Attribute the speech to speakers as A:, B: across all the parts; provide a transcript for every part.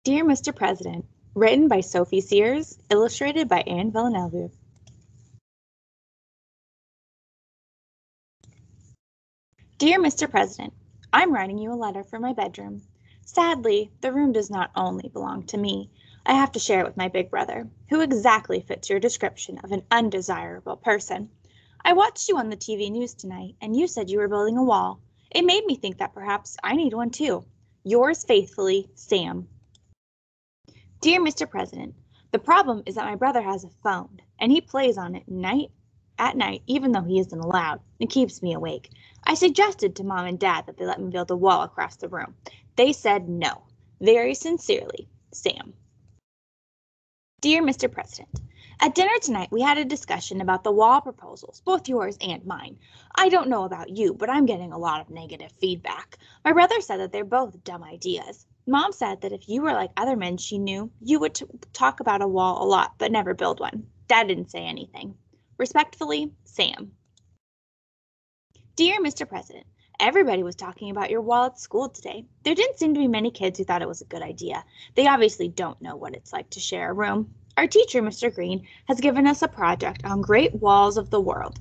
A: Dear Mr. President, written by Sophie Siers, illustrated by Villeneuve. Dear Mr. President, I'm writing you a letter from my bedroom. Sadly, the room does not only belong to me. I have to share it with my big brother, who exactly fits your description of an undesirable person. I watched you on the TV news tonight, and you said you were building a wall. It made me think that perhaps I need one too. Yours faithfully, Sam. Dear Mr. President, the problem is that my brother has a phone, and he plays on it at night, even though he isn't allowed. It keeps me awake. I suggested to Mom and Dad that they let me build a wall across the room. They said no. Very sincerely, Sam. Dear Mr. President, at dinner tonight we had a discussion about the wall proposals, both yours and mine. I don't know about you, but I'm getting a lot of negative feedback. My brother said that they're both dumb ideas. Mom said that if you were like other men she knew, you would talk about a wall a lot, but never build one. Dad didn't say anything. Respectfully, Sam. Dear Mr. President, everybody was talking about your wall at school today. There didn't seem to be many kids who thought it was a good idea. They obviously don't know what it's like to share a room. Our teacher, Mr. Green, has given us a project on great walls of the world.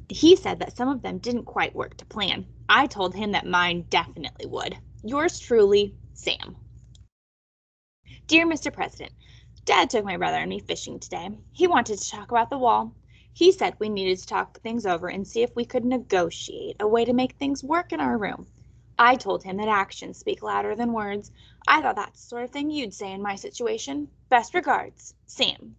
A: He said that some of them didn't quite work to plan. I told him that mine definitely would. Yours truly, Sam. Dear Mr. President, Dad took my brother and me fishing today. He wanted to talk about the wall. He said we needed to talk things over and see if we could negotiate a way to make things work in our room. I told him that actions speak louder than words. I thought that's the sort of thing you'd say in my situation. Best regards, Sam.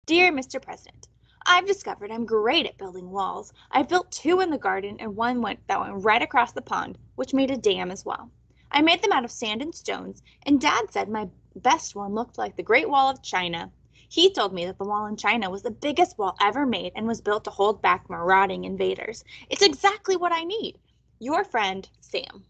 A: Dear Mr. President, I've discovered I'm great at building walls. I've built 2 in the garden and one went right across the pond, which made a dam as well. I made them out of sand and stones, and Dad said my best one looked like the Great Wall of China. He told me that the wall in China was the biggest wall ever made and was built to hold back marauding invaders. It's exactly what I need. Your friend, Sam.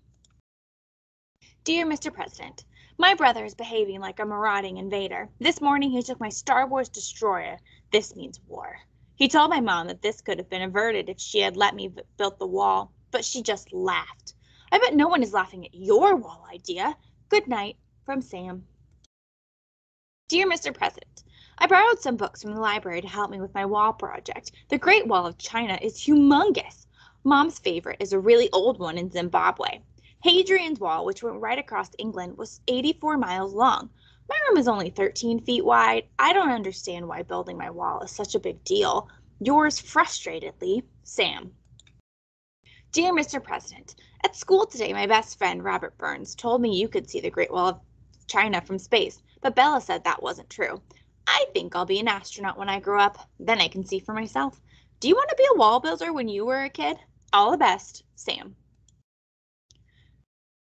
A: Dear Mr. President, my brother is behaving like a marauding invader. This morning he took my Star Wars destroyer. This means war. He told my mom that this could have been averted if she had let me build the wall, but she just laughed. I bet no one is laughing at your wall idea. Good night, from Sam. Dear Mr. President, I borrowed some books from the library to help me with my wall project. The Great Wall of China is humongous. Mom's favorite is a really old one in Zimbabwe. Hadrian's Wall, which went right across England, was 84 miles long. My room is only 13 feet wide. I don't understand why building my wall is such a big deal. Yours frustratedly, Sam. Dear Mr. President, at school today my best friend Robert Burns told me you could see the Great Wall of China from space, but Bella said that wasn't true. I think I'll be an astronaut when I grow up. Then I can see for myself. Do you want to be a wall builder when you were a kid? All the best, Sam.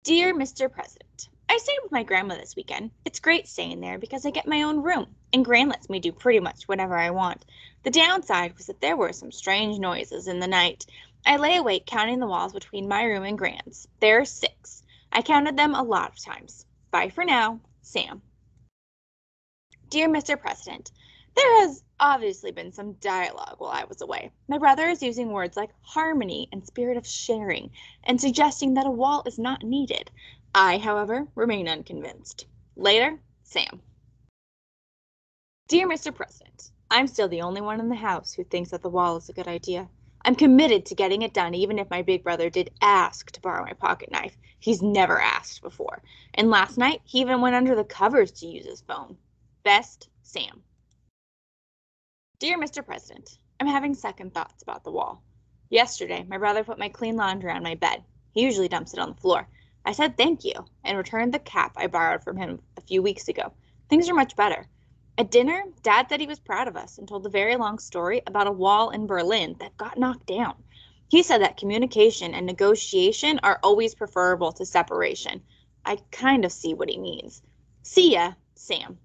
A: Dear Mr. President, I stayed with my grandma this weekend. It's great staying there because I get my own room, and Gran lets me do pretty much whatever I want. The downside was that there were some strange noises in the night. I lay awake counting the walls between my room and Gran's. There are 6. I counted them a lot of times. Bye for now, Sam. Dear Mr. President, there has obviously been some dialogue while I was away. My brother is using words like harmony and spirit of sharing and suggesting that a wall is not needed. I, however, remain unconvinced. Later, Sam. Dear Mr. President, I'm still the only one in the house who thinks that the wall is a good idea. I'm committed to getting it done even if my big brother did ask to borrow my pocket knife. He's never asked before. And last night, he even went under the covers to use his phone. Best, Sam. Dear Mr. President, I'm having second thoughts about the wall. Yesterday, my brother put my clean laundry on my bed. He usually dumps it on the floor. I said thank you and returned the cap I borrowed from him a few weeks ago. Things are much better. At dinner, Dad said he was proud of us and told a very long story about a wall in Berlin that got knocked down. He said that communication and negotiation are always preferable to separation. I kind of see what he means. See ya, Sam.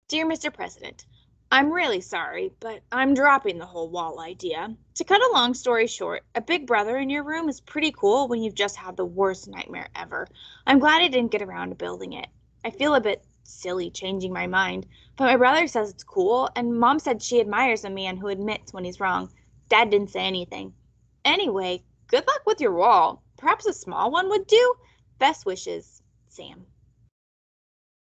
A: Dear Mr. President, I'm really sorry, but I'm dropping the whole wall idea. To cut a long story short, a big brother in your room is pretty cool when you've just had the worst nightmare ever. I'm glad I didn't get around to building it. I feel a bit silly changing my mind, but my brother says it's cool, and Mom said she admires a man who admits when he's wrong. Dad didn't say anything. Anyway, good luck with your wall. Perhaps a small one would do? Best wishes, Sam.